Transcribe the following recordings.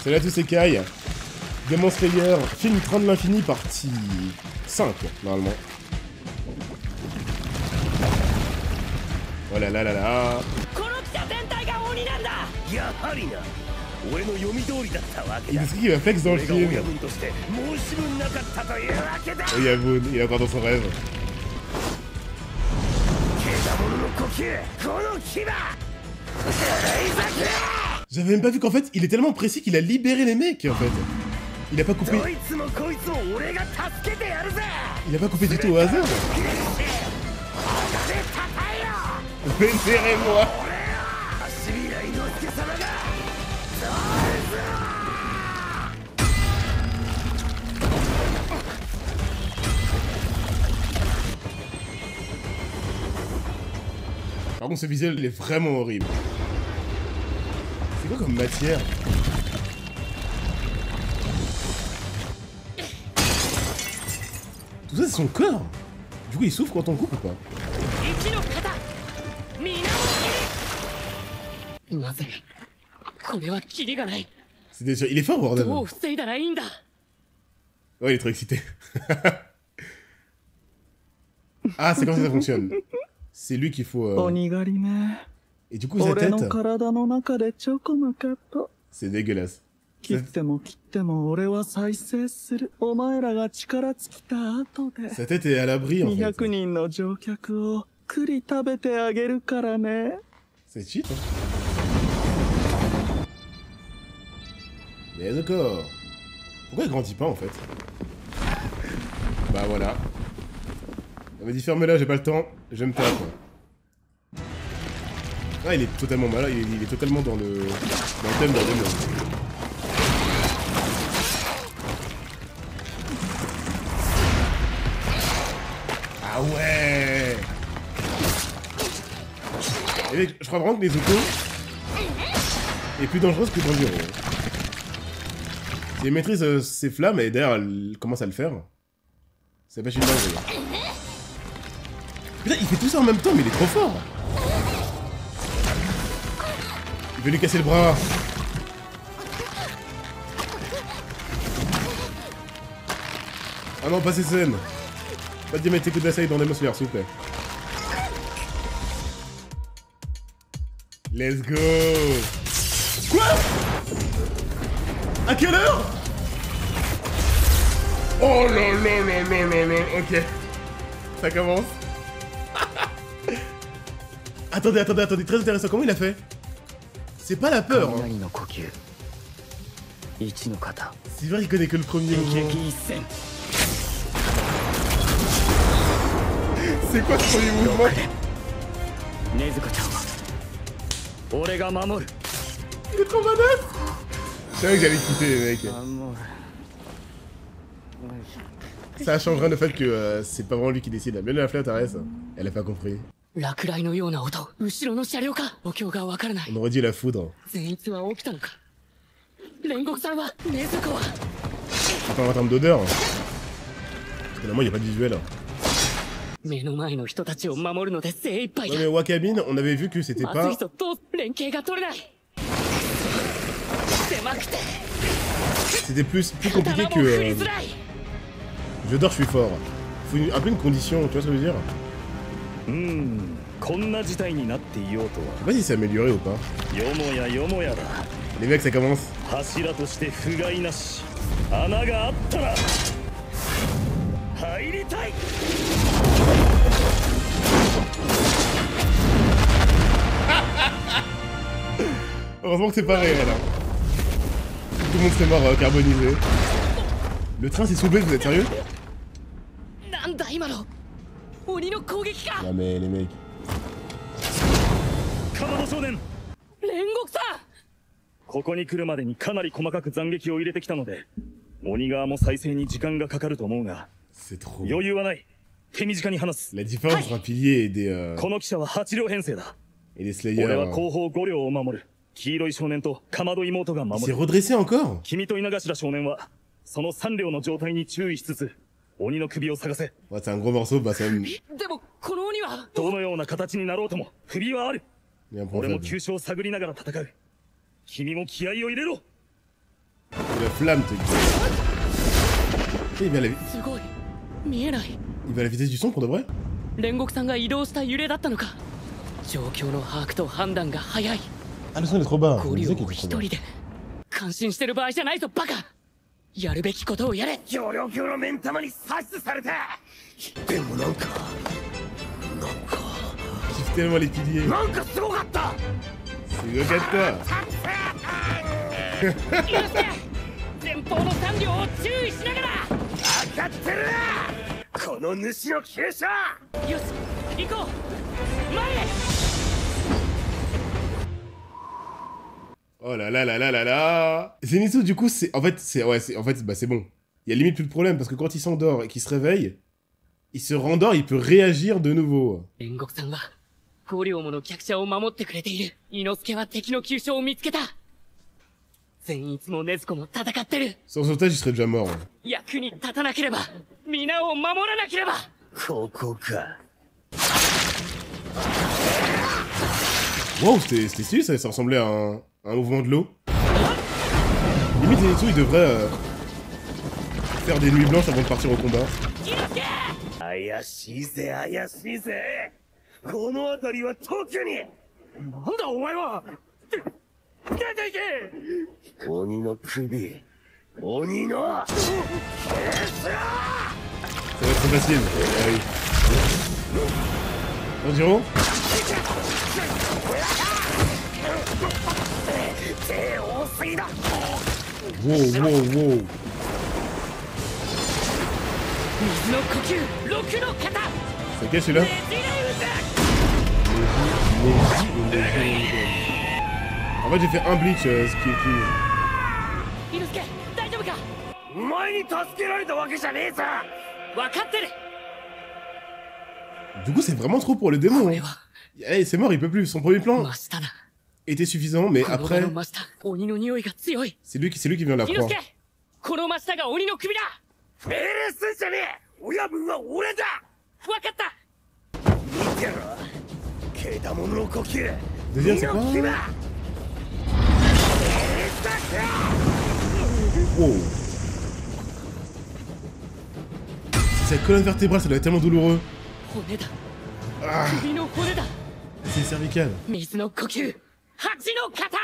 Salut à tous, c'est Kai. Demon Slayer, film Train de l'infini, partie 5, normalement. Oh là là là là. Il est ce qu'il va flex dans le film. Oh Yavun, il est encore dans son rêve. J'avais même pas vu qu'en fait, il est tellement précis qu'il a libéré les mecs, en fait. Il a pas coupé... Il a pas coupé du tout au hasard. Vénérez-moi. Par contre, ce visuel, il est vraiment horrible. C'est quoi comme matière? Tout ça, c'est son corps. Du coup, il souffre quand on coupe ou pas? C'était sûr. Il est fort, bordel. Ouais, il est trop excité. Ah, c'est comme ça que ça fonctionne. C'est lui qu'il faut... Et du coup, sa tête... C'est dégueulasse. Sa tête est à l'abri, en fait. C'est cheat, hein. Mais d'accord. Pourquoi il grandit pas, en fait? Bah voilà. On m'a dit ferme-la, j'ai pas le temps. J'aime pas, quoi. Ah, il est totalement malade, il est totalement dans le thème d'un démon. Ah ouais. Et mec, je crois vraiment que les autos est plus dangereuse que Danjiro. Si elle maîtrise ses flammes et d'ailleurs elle commence à le faire, c'est pas une dinguerie. Putain, il fait tout ça en même temps, mais il est trop fort. Il veut lui casser le bras. Ah non, pas ces scènes. Pas de diamètre coup de la saille dans Demon Slayer, s'il vous plaît. Let's go. Quoi? À quelle heure? Oh là là là là là là. Ok. Ça commence. Attendez, très intéressant. Comment il a fait? C'est pas la peur. Hein. C'est vrai qu'il connaît que le premier mouvement. C'est quoi ce premier mouvement? Il est trop badass. C'est vrai que j'allais quitter les mecs. Ça changera le fait que c'est pas vraiment lui qui décide. Même la flotte, Arès, elle a pas compris. On aurait dit la foudre. C'est pas en termes d'odeur. Parce que normalement, il n'y a pas de visuel. Ouais, mais Wakabin, on avait vu que c'était pas... C'était plus compliqué que... Je dors, je suis fort. Faut un peu une condition, tu vois ce que je veux dire? Je sais pas si c'est amélioré ou pas. Les mecs, ça commence. Heureusement que c'est pas réel. Hein. Tout le monde serait mort carbonisé. Le train s'est soulevé, vous êtes sérieux? Non mais les mecs. C'est trop. La différence entre un pilier et des Slayers. Il s'est redressé encore? Ouais, c'est un gros morceau, bah ça me... Il y a un problème. La flamme, t'es... Il va à la vitesse du son pour de vrai? 煉獄さんが移動した揺れだったのか。状況の把握と判断が早い。 Ah, le son il est trop bas. ゴリを一人で感心してる場合じゃないぞバカ。やるべきことをやれ。協力の目ん玉に刺出された。でもなんか Kiffe tellement les piliers. なんかすごかった。すごかった。伊之助、前方の3両を注意しながら。分かってる。この主の急所。よし、行こう。前へ。 Oh là là là là là là. Zenitsu du coup c'est... En fait c'est... Ouais c'est... En fait bah c'est bon. Il y a limite plus de problème parce que quand il s'endort et qu'il se réveille, il se rendort, il peut réagir de nouveau. 煉獄さんは5両もの客車を守ってくれている。伊之助は敵の急所を見つけた。善逸も禰豆子も戦ってる。 Sans otage il serait déjà mort. 役に立たなければ皆を守らなければ。ここか。 Wow c'était stylé ça ressemblait à un mouvement de l'eau. Limite Zenitsu il devrait faire des nuits blanches avant de partir au combat. 怪しいぜ怪しいぜ。この辺りは特に。なんだお前は。出ていけ。鬼の首。鬼の。Ça va être trop facile. Ah oui. Tanjiro? 手多すぎだ。 Wow wow wow. 水の呼吸、六の型。 C'est quel celui-là? En fait j'ai fait un bleach skill kill. 伊之助、大丈夫か。お前に助けられたわけじゃねえさ。分かってる。 Du coup c'est vraiment trop pour le démon. Hein. Hey, c'est mort, il peut plus. Son premier plan 真下だ。 était suffisant, mais この場 après の真下、鬼の匂いが強い。 c'est lui qui vient de la 伊之 croire. 助、この真下が鬼の首だ。命令すんじゃねえ。親分は俺だ。分かった。 見てろ。ケータモノの呼吸。 Deuxième c'est quoi? 猪木だ。 Wow. Cette colonne vertébrale, ça doit être tellement douloureux. 骨だ。 Ah, 首の骨だ。 c'est cervical. 水の呼吸、八の型。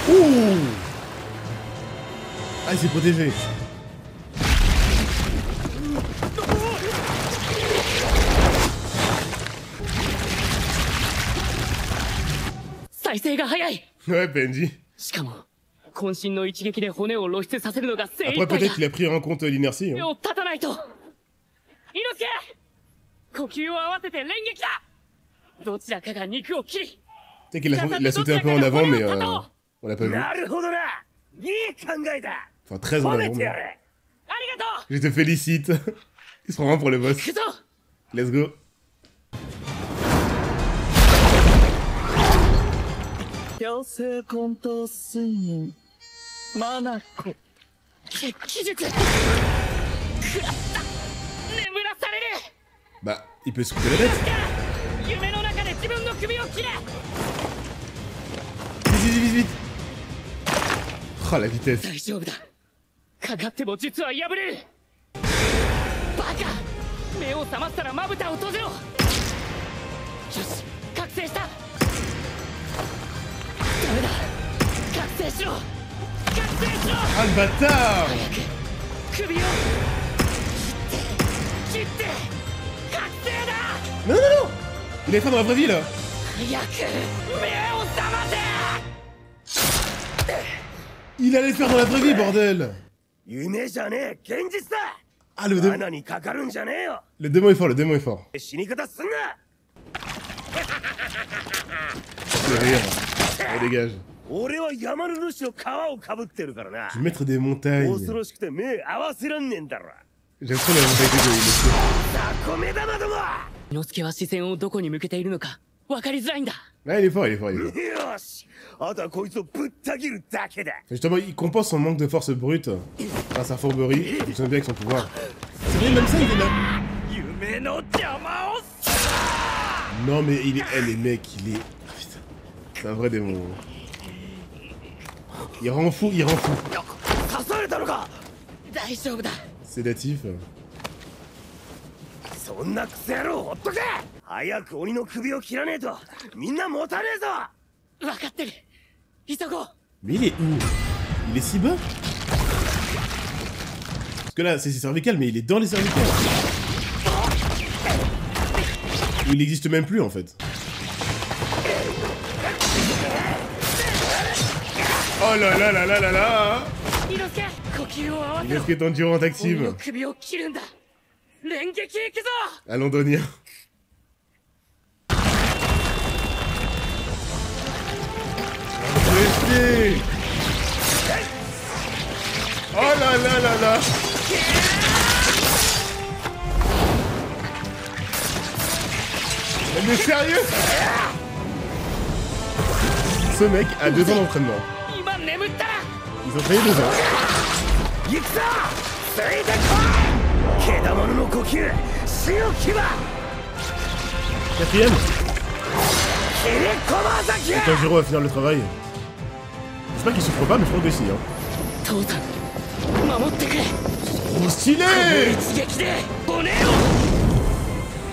Ouh. Ah, il s'est protégé. 再生が早い。 Ouais, Benji. しかも渾身の一撃で骨を露出させるのが精一 Après, 杯だ peut-être qu'il a pris en compte l'inertie. 手 Hein. を立たないと。伊之助、呼吸を合わせて連撃だ。どちらかが肉を切り。 Peut-être qu'il a sauté un peu en avant, mais on l'a pas vu. なるほどな。いい考えだ。 Enfin, très en 褒 avant. めてや mais- れ。ありがとう。 Je te félicite. Il se prend vraiment pour le boss. 行くぞ。 Let's go. 強制コントスインマナコ血気術。食らった。眠らされる。 Bah, il peut se couper la tête. 夢の中で自分の首を切れ。 Vite, vite, vite, vite. Oh, la vitesse. 大丈夫だ。かかっても術は破れる。バカ。目を覚ましたらまぶたを閉じろ。よし、覚醒した。ダメだ。覚醒しろ。覚醒しろ。 Ah, le bâtard. 首を切って覚醒だ。 Non, non, non. Il est fait dans la vraie vie, là. 早く目を覚ませ。 Il allait le faire dans la vraie vie, bordel. 夢じゃねえ。現実だ。 Ah, le démon. 罠にかかるんじゃねえよ。 Le démon est fort, le démon est fort. 死に方すんな。 Le rire. Allez, dégage. 俺は山の主の皮をかぶってるからな。 Le maître des montagnes. 恐ろしくて目合わせらんねえんだろ。 J'aime trop la mentalité de Inosuke. 雑魚目玉ども。伊之助は視線をどこに向けているのか分かりづらいんだ。 Ah, il est fort, il est fort, il est fort. よし。あとはこいつをぶった切るだけだ。 Justement, il compense son manque de force brute grâce à fourberie. Il fonctionne bien avec son pouvoir. C'est vrai, même ça, il est là. 夢の邪魔をす Non, mais il est. Eh, les mecs, il est. Ah, putain. C'est un vrai démon. Il rend fou, il rend fou. 刺されたのか。大丈夫だ。 Sédatif. そんなクソ野郎ほっとけ。早く鬼の首を切らねえとみんな持たねえぞ。分かってる。急ごう。 Mais il est où? Il est si bas? Parce que là, c'est ses cervicales, mais il est dans les cervicales. Ou il n'existe même plus en fait. Oh là là là là là là! 伊之助、呼吸を合わせ Il ろ。 est-ce que Tanjiro en 鬼の active? 首を切るんだ。連撃行くぞ。 À londonien. Restez! Oh là là là là! Mais sérieux? Ce mec a 2 ans d'entraînement. 今眠ったら。 Ils ont travaillé 2 ans. 行くぞ。ついてこい。獣の呼吸死の牙。 Quatrième, 切り込まざき。 Tanjiro va finir le travail. J'espère qu'il souffre pas, mais je crois que si. Hein. 父さん、守ってくれ。 Oh, stylé! 一撃で骨を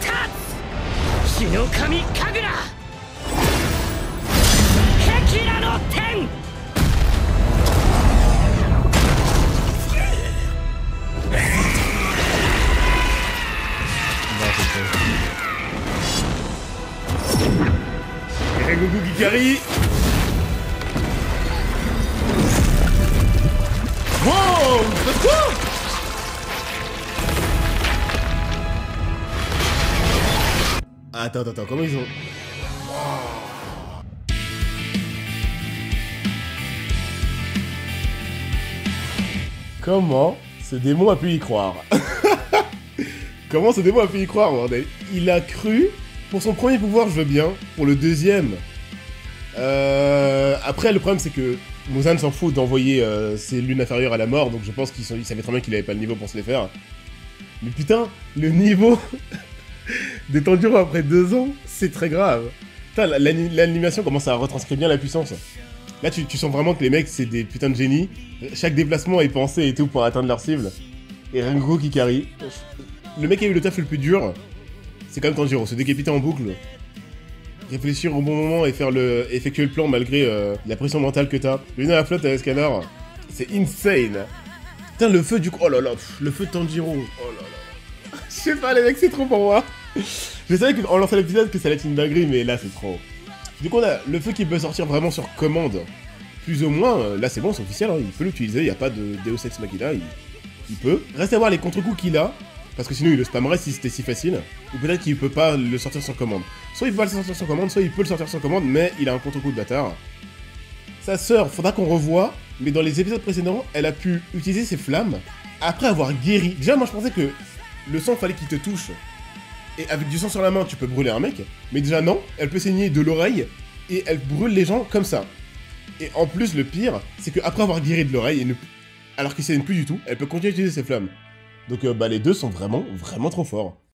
立つ。日の神神楽。壁ラの天。 Rengoku Kikari. Wow! Faites quoi? Attends, comment ils ont... Comment ce démon a pu y croire? Comment ce démon a pu y croire, bordel? Il a cru... Pour son premier pouvoir, je veux bien. Pour le deuxième... Après, le problème, c'est que Muzan s'en fout d'envoyer ses lunes inférieures à la mort, donc je pense qu'il savait très bien qu'il avait pas le niveau pour se les faire. Mais putain, le niveau de Tanjiro après 2 ans, c'est très grave. Putain, l'animation commence à retranscrire bien la puissance. Là, tu sens vraiment que les mecs, c'est des putains de génies. Chaque déplacement est pensé et tout pour atteindre leur cible. Et Rengoku Kikari. Le mec qui a eu le taf le plus dur, c'est quand même Tanjiro, se décapiter en boucle. Réfléchir au bon moment et effectuer le plan malgré la pression mentale que t'as. Lui dans la flotte avec Scanner, c'est insane. Putain, le feu du coup, oh là là, le feu de Tanjiro, oh là là. Je sais pas, les mecs, c'est trop pour moi. Je savais qu'en lançant l'épisode que ça allait être une dinguerie, mais là c'est trop. Du coup, on a le feu qui peut sortir vraiment sur commande. Plus ou moins, là c'est bon, c'est officiel, hein, il peut l'utiliser, il n'y a pas de Deus Ex Machina, il peut. Reste à voir les contre-coups qu'il a. Parce que sinon il le spammerait si c'était si facile. Ou peut-être qu'il peut pas le sortir sur commande. Soit il peut pas le sortir sur commande, soit il peut le sortir sur commande, mais il a un contre-coup de bâtard. Sa sœur, faudra qu'on revoie, mais dans les épisodes précédents, elle a pu utiliser ses flammes après avoir guéri. Déjà, moi je pensais que le sang fallait qu'il te touche. Et avec du sang sur la main, tu peux brûler un mec. Mais déjà non, elle peut saigner de l'oreille et elle brûle les gens comme ça. Et en plus, le pire, c'est qu'après avoir guéri de l'oreille, alors qu'il saigne plus du tout, elle peut continuer à utiliser ses flammes. Donc bah les deux sont vraiment trop forts.